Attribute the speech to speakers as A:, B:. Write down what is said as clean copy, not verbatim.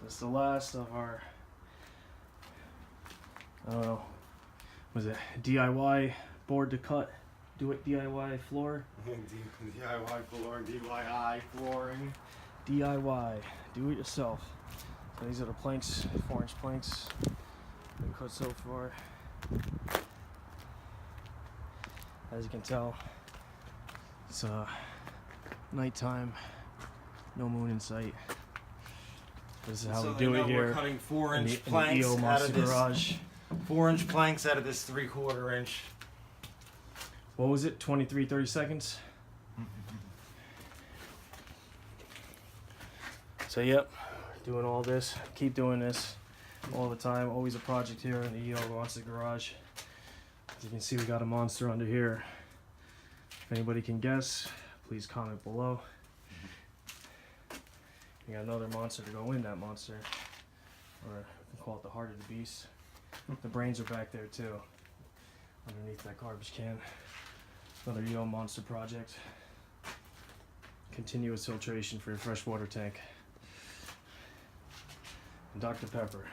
A: This is the last of our, I don't know, was it DIY board to cut? Do it DIY floor?
B: DIY floor, DIY flooring.
A: DIY, do it yourself. So these are the planks, 4-inch planks we cut so far. As you can tell, it's nighttime, no moon in sight. This is how we do it here.
B: We're cutting 4-inch
A: in the
B: planks
A: Ghetto
B: out
A: Monster
B: of this.
A: Garage.
B: 4-inch planks out of this 3/4 inch.
A: What was it? 23, 30 seconds? So yep, doing all this, keep doing this all the time. Always a project here in the Ghetto Monster Garage. As you can see, we got a monster under here. If anybody can guess, please comment below. We got another monster to go in that monster, or we can call it the heart of the beast. The brains are back there too, underneath that garbage can. Another Ghetto Monster project. Continuous filtration for your freshwater tank. And Dr. Pepper.